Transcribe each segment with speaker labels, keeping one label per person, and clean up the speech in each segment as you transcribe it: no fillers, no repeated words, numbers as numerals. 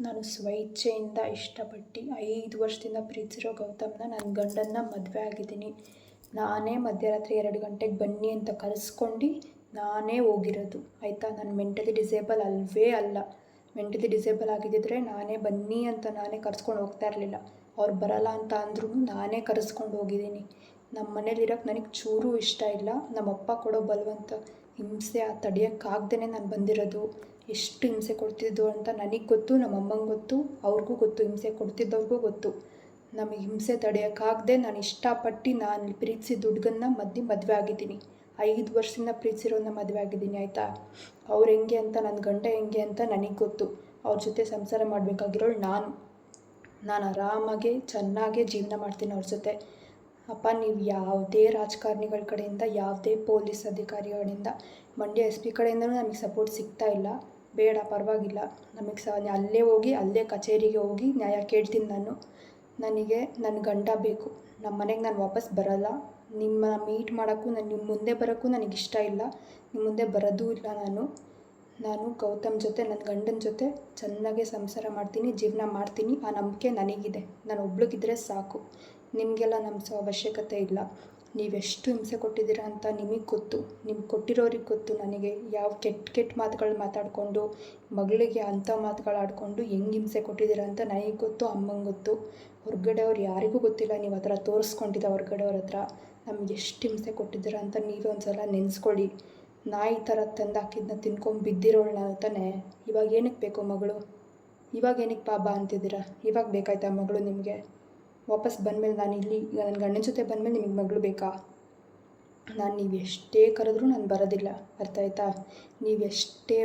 Speaker 1: ನಾನು ಸ್ವಇಚ್ಛೆಯಿಂದ ಇಷ್ಟಪಟ್ಟು 5 ವರ್ಷದಿಂದ ಪ್ರೀತಿಸಿರೋ ಗೌತಮ್ನ ನನ್ನ ಗಂಡನ್ನ ಮದುವೆ ಆಗಿದ್ದೀನಿ. ನಾನೇ ಮಧ್ಯರಾತ್ರಿ 2 ಗಂಟೆಗೆ ಬನ್ನಿ ಅಂತ ಕರೆಸ್ಕೊಂಡು ನಾನೇ ಹೋಗಿರೋದು ಆಯಿತಾ. ನಾನು ಮೆಂಟಲಿ ಡಿಸೇಬಲ್ ಅಲ್ವೇ ಅಲ್ಲ. ಮೆಂಟಲಿ ಡಿಸೇಬಲ್ ಆಗಿದ್ದಿದ್ರೆ ನಾನೇ ಬನ್ನಿ ಅಂತ ನಾನೇ ಕರೆಸ್ಕೊಂಡು ಹೋಗ್ತಾ ಇರಲಿಲ್ಲ. ಅವ್ರು ಬರಲ್ಲ ಅಂತ ಅಂದ್ರೂ ನಾನೇ ಕರೆಸ್ಕೊಂಡು ಹೋಗಿದ್ದೀನಿ. ನಮ್ಮ ಮನೇಲಿರೋಕ್ಕೆ ನನಗೆ ಚೂರು ಇಷ್ಟ ಇಲ್ಲ. ನಮ್ಮಪ್ಪ ಕೊಡೋ ಬಲವಂತ ಹಿಂಸೆ ತಡೆಯೋಕ್ಕಾಗ್ದೇ ನಾನು ಬಂದಿರೋದು. ಎಷ್ಟು ಹಿಂಸೆ ಕೊಡ್ತಿದ್ದು ಅಂತ ನನಗೆ ಗೊತ್ತು, ನಮ್ಮ ಅಮ್ಮಂಗೆ ಗೊತ್ತು, ಅವ್ರಿಗೂ ಗೊತ್ತು, ಹಿಂಸೆ ಕೊಡ್ತಿದ್ದವ್ರಿಗೂ ಗೊತ್ತು. ನಮಗೆ ಹಿಂಸೆ ತಡೆಯೋಕ್ಕಾಗದೆ ನಾನು ಇಷ್ಟಪಟ್ಟು ನಾನು ಪ್ರೀತಿಸಿದ ಹುಡುಗನ್ನ ಮದುವೆ ಆಗಿದ್ದೀನಿ. 5 ವರ್ಷದಿಂದ ಪ್ರೀತಿಸಿರೋನ್ನ ಮದುವೆ ಆಗಿದ್ದೀನಿ ಆಯಿತಾ. ಅವ್ರು ಹೆಂಗೆ ಅಂತ, ನನ್ನ ಗಂಡ ಹೆಂಗೆ ಅಂತ ನನಗೆ ಗೊತ್ತು. ಅವ್ರ ಜೊತೆ ಸಂಸಾರ ಮಾಡಬೇಕಾಗಿರೋಳು ನಾನು ಆರಾಮಾಗೆ ಚೆನ್ನಾಗೇ ಜೀವನ ಮಾಡ್ತೀನಿ ಅವ್ರ ಜೊತೆ. ಅಪ್ಪ, ನೀವು ಯಾವುದೇ ರಾಜಕಾರಣಿಗಳ ಕಡೆಯಿಂದ, ಯಾವುದೇ ಪೊಲೀಸ್ ಅಧಿಕಾರಿಗಳಿಂದ, ಮಂಡ್ಯ SP ಕಡೆಯಿಂದನೂ ನಮಗೆ ಸಪೋರ್ಟ್ ಸಿಗ್ತಾ ಇಲ್ಲ. ಬೇಡ, ಪರವಾಗಿಲ್ಲ. ನಮಗೆ ಅಲ್ಲೇ ಹೋಗಿ ಅಲ್ಲೇ ಕಚೇರಿಗೆ ಹೋಗಿ ನ್ಯಾಯ ಕೇಳ್ತೀನಿ ನಾನು. ನನಗೆ ನನ್ನ ಗಂಡ ಬೇಕು. ನಮ್ಮ ಮನೆಗೆ ನಾನು ವಾಪಸ್ ಬರಲ್ಲ. ನಿಮ್ಮ ಮೀಟ್ ಮಾಡೋಕ್ಕೂ, ನಿಮ್ಮ ಮುಂದೆ ಬರೋಕ್ಕೂ ನನಗಿಷ್ಟ ಇಲ್ಲ. ನಿಮ್ಮ ಮುಂದೆ ಬರೋದೂ ಇಲ್ಲ. ನಾನು ಗೌತಮ್ ಜೊತೆ, ನನ್ನ ಗಂಡನ ಜೊತೆ ಚೆನ್ನಾಗೇ ಸಂಸಾರ ಮಾಡ್ತೀನಿ, ಜೀವನ ಮಾಡ್ತೀನಿ. ಆ ನಂಬಿಕೆ ನನಗಿದೆ. ನಾನು ಒಬ್ಳಿಗಿದ್ರೆ ಸಾಕು. ನಿಮಗೆಲ್ಲ ನಂಬಿಸೋ ಅವಶ್ಯಕತೆ ಇಲ್ಲ. ನೀವೆಷ್ಟು ಹಿಂಸೆ ಕೊಟ್ಟಿದ್ದೀರಾ ಅಂತ ನಿಮಗೆ ಗೊತ್ತು, ನಿಮ್ಗೆ ಕೊಟ್ಟಿರೋರಿಗೆ ಗೊತ್ತು. ನನಗೆ ಯಾವ ಕೆಟ್ಟ ಮಾತುಗಳು ಮಾತಾಡಿಕೊಂಡು, ಮಗಳಿಗೆ ಅಂಥ ಮಾತುಗಳು ಆಡಿಕೊಂಡು ಹೆಂಗೆ ಹಿಂಸೆ ಕೊಟ್ಟಿದ್ದೀರಾ ಅಂತ ನನಗೆ ಗೊತ್ತು, ಅಮ್ಮಂಗೆ ಗೊತ್ತು. ಹೊರಗಡೆ ಅವ್ರು ಯಾರಿಗೂ ಗೊತ್ತಿಲ್ಲ. ನೀವು ಆ ಥರ ತೋರಿಸ್ಕೊಂಡಿದ್ದ ಹೊರಗಡೆ ಅವ್ರ ಹತ್ರ ನಮ್ಗೆ ಎಷ್ಟು ಹಿಂಸೆ ಕೊಟ್ಟಿದ್ದೀರಾ ಅಂತ ನೀವೇ ಒಂದು ಸಲ ನೆನೆಸ್ಕೊಳ್ಳಿ. ನಾಯಿ ಥರ ತಂದು ಹಾಕಿದ್ದನ್ನ ತಿನ್ಕೊಂಡು ಬಿದ್ದಿರೋಳು ನಾನು ತಾನೇ. ಇವಾಗ ಏನಕ್ಕೆ ಬೇಕು ಮಗಳು? ಇವಾಗ ಏನಕ್ಕೆ ಬಾಬಾ ಅಂತಿದ್ದೀರಾ? ಇವಾಗ ಬೇಕಾಯ್ತಾ ಮಗಳು ನಿಮಗೆ? ವಾಪಸ್ ಬಂದಮೇಲೆ ನಾನು ಇಲ್ಲಿ ನನ್ನ ಗಂಡನ ಜೊತೆ ಬಂದಮೇಲೆ ನಿಮಗೆ ಮಗಳು ಬೇಕಾ? ನೀವು ಎಷ್ಟೇ ಕರೆದ್ರೂ ನಾನು ಬರೋದಿಲ್ಲ, ಅರ್ಥ ಆಯ್ತಾ? ನೀವೆಷ್ಟೇ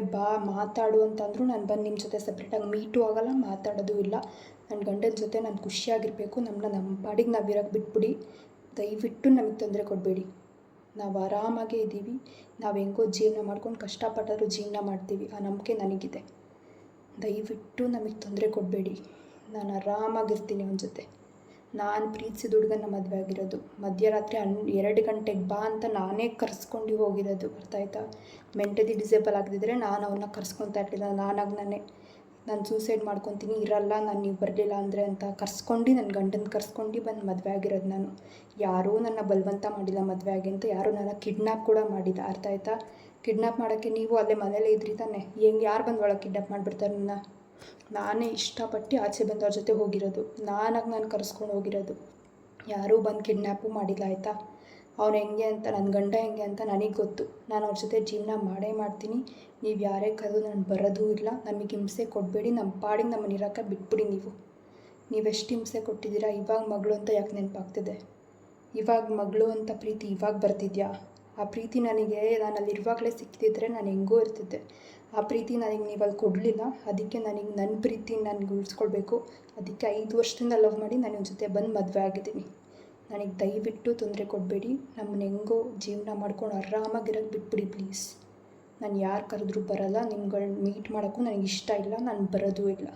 Speaker 1: ಮಾತಾಡು ಅಂತಂದರೂ ನಾನು ಬಂದು ನಿಮ್ಮ ಜೊತೆ ಸಪ್ರೇಟಾಗಿ ಮೀಟು ಆಗೋಲ್ಲ, ಮಾತಾಡೋದು ಇಲ್ಲ. ನನ್ನ ಗಂಡನ ಜೊತೆ ನಾನು ಖುಷಿಯಾಗಿರಬೇಕು. ನಮ್ಮ ಪಾಡಿಗೆ ನಾವು ಇರೋಕ್ಕೆ ಬಿಟ್ಬಿಡಿ. ದಯವಿಟ್ಟು ನಮಗೆ ತೊಂದರೆ ಕೊಡಬೇಡಿ. ನಾವು ಆರಾಮಾಗೇ ಇದ್ದೀವಿ. ನಾವು ಹೆಂಗೋ ಜೀವನ ಮಾಡ್ಕೊಂಡು ಕಷ್ಟಪಟ್ಟಾದರೂ ಜೀವನ ಮಾಡ್ತೀವಿ. ಆ ನಂಬಿಕೆ ನನಗಿದೆ. ದಯವಿಟ್ಟು ನಮಗೆ ತೊಂದರೆ ಕೊಡಬೇಡಿ. ನಾನು ಆರಾಮಾಗಿರ್ತೀನಿ ಅವನ ಜೊತೆ. ನಾನು ಪ್ರೀತಿಸಿದ ಹುಡುಗನ ಮದುವೆ ಆಗಿರೋದು. ಮಧ್ಯರಾತ್ರಿ 2 ಗಂಟೆಗೆ ಬಾ ಅಂತ ನಾನೇ ಕರೆಸ್ಕೊಂಡು ಹೋಗಿರೋದು, ಅರ್ಥ ಆಯ್ತಾ? ಮೆಂಟಲಿ ಡಿಸೇಬಲ್ ಆಗದಿದ್ದರೆ ನಾನು ಅವನ್ನ ಕರೆಸ್ಕೊತಾ ಇರಲಿಲ್ಲ. ನಾನು ಸೂಸೈಡ್ ಮಾಡ್ಕೊತೀನಿ, ಇರಲ್ಲ ನಾನು, ನೀವು ಬರಲಿಲ್ಲ ಅಂದರೆ ಅಂತ ಕರ್ಸ್ಕೊಂಡು, ನನ್ನ ಗಂಡನ ಕರ್ಸ್ಕೊಂಡು ಬಂದು ಮದುವೆ ಆಗಿರೋದು ನಾನು. ಯಾರೂ ನನ್ನ ಬಲವಂತ ಮಾಡಿಲ್ಲ ಮದುವೆ ಆಗಿ ಅಂತ. ಯಾರೂ ನನ್ನ ಕಿಡ್ನಾಪ್ ಕೂಡ ಮಾಡಿಲ್ಲ, ಅರ್ಥ ಆಯ್ತಾ? ಕಿಡ್ನಾಪ್ ಮಾಡೋಕ್ಕೆ ನೀವು ಅಲ್ಲೇ ಮನೇಲೇ ಇದ್ರಿ ತಾನೆ. ಯಾರು ಬಂದು ಒಳಗೆ ಕಿಡ್ನಾಪ್ ಮಾಡಿಬಿಡ್ತಾರೆ ನನ್ನ? ನಾನೇ ಇಷ್ಟಪಟ್ಟು ಆಚೆ ಬಂದು ಅವ್ರ ಜೊತೆ ಹೋಗಿರೋದು. ನಾನು ಕರೆಸ್ಕೊಂಡು ಹೋಗಿರೋದು. ಯಾರೂ ಬಂದು ಕಿಡ್ನ್ಯಾಪು ಮಾಡಿಲ್ಲ ಆಯಿತಾ. ಅವ್ನು ಹೆಂಗೆ ಅಂತ, ನನ್ನ ಗಂಡ ಹೆಂಗೆ ಅಂತ ನನಗೆ ಗೊತ್ತು. ನಾನು ಅವ್ರ ಜೊತೆ ಜೀವನ ಮಾಡೇ ಮಾಡ್ತೀನಿ. ನೀವು ಯಾರೇ ಕರೆದು ನಾನು ಬರೋದೂ ಇಲ್ಲ. ನಮಗೆ ಹಿಂಸೆ ಕೊಡಬೇಡಿ. ನಮ್ಮ ಪಾಡಿಗೆ ನಮ್ಮನ್ನು ಇರೋಕ್ಕೆ ಬಿಟ್ಬಿಡಿ. ನೀವೆಷ್ಟು ಹಿಂಸೆ ಕೊಟ್ಟಿದ್ದೀರಾ. ಇವಾಗ ಮಗಳು ಅಂತ ಯಾಕೆ ನೆನಪಾಗ್ತಿದೆ? ಇವಾಗ ಮಗಳು ಅಂತ ಪ್ರೀತಿ ಇವಾಗ ಬರ್ತಿದ್ಯಾ? ಆ ಪ್ರೀತಿ ನನಗೆ ನಾನು ಅಲ್ಲಿರುವಾಗಲೇ ಸಿಕ್ಕಿದ್ರೆ ನಾನು ಹೆಂಗೋ ಇರ್ತಿದ್ದೆ. ಆ ಪ್ರೀತಿ ನನಗೆ ನೀವು ಅಲ್ಲಿ ಕೊಡಲಿಲ್ಲ. ಅದಕ್ಕೆ ನನ್ನ ಪ್ರೀತಿ ನನಗೆ ಉಳಿಸ್ಕೊಳ್ಬೇಕು. ಅದಕ್ಕೆ 5 ವರ್ಷದಿಂದ ಲವ್ ಮಾಡಿ ನಾನು ನಿಮ್ಮ ಜೊತೆ ಬಂದು ಮದುವೆ ಆಗಿದ್ದೀನಿ. ನನಗೆ ದಯವಿಟ್ಟು ತೊಂದರೆ ಕೊಡಬೇಡಿ. ನಮ್ಮನ್ನ ಹೆಂಗೋ ಜೀವನ ಮಾಡ್ಕೊಂಡು ಆರಾಮಾಗಿರೋಕ್ಕೆ ಬಿಟ್ಬಿಡಿ ಪ್ಲೀಸ್. ನಾನು ಯಾರು ಕರೆದ್ರೂ ಬರಲ್ಲ. ನಿಮ್ಗಳನ್ನ ಮೀಟ್ ಮಾಡೋಕ್ಕೂ ನನಗೆ ಇಷ್ಟ ಇಲ್ಲ. ನಾನು ಬರೋದೂ ಇಲ್ಲ.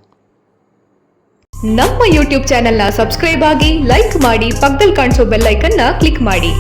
Speaker 2: ನಮ್ಮ ಯೂಟ್ಯೂಬ್ ಚಾನೆಲ್ನ ಸಬ್ಸ್ಕ್ರೈಬ್ ಆಗಿ, ಲೈಕ್ ಮಾಡಿ, ಪಕ್ಕದಲ್ಲಿ ಕಾಣಿಸೋ ಬೆಲ್ ಐಕನ್ನ ಕ್ಲಿಕ್ ಮಾಡಿ.